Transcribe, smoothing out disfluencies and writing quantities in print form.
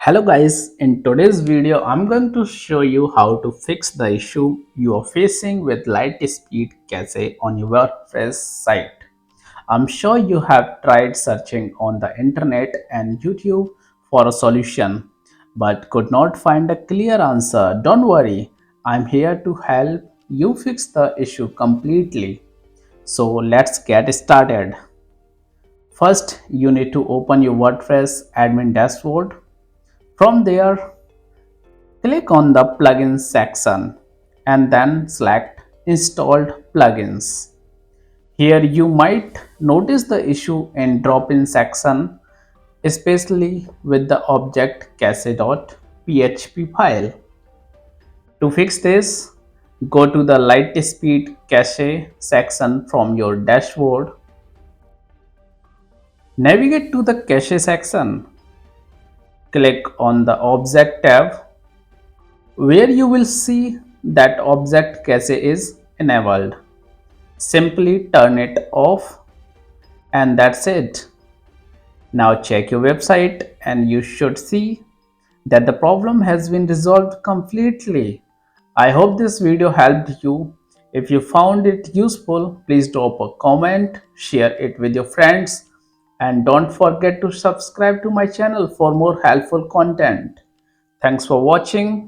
Hello guys, in today's video I'm going to show you how to fix the issue you are facing with LiteSpeed Cache on your WordPress site. I'm sure you have tried searching on the internet and YouTube for a solution but could not find a clear answer. Don't worry, I'm here to help you fix the issue completely. So let's get started. First, you need to open your WordPress admin dashboard. From there, click on the plugins section and then select installed plugins. Here you might notice the issue in drop-in section, especially with the object-cache.php file. To fix this, go to the LiteSpeed Cache section from your dashboard. Navigate to the Cache section. Click on the Object tab where you will see that object cache is enabled. Simply turn it off and that's it. Now check your website and you should see that the problem has been resolved completely. I hope this video helped you. If you found it useful, please drop a comment, share it with your friends, and don't forget to subscribe to my channel for more helpful content. Thanks for watching.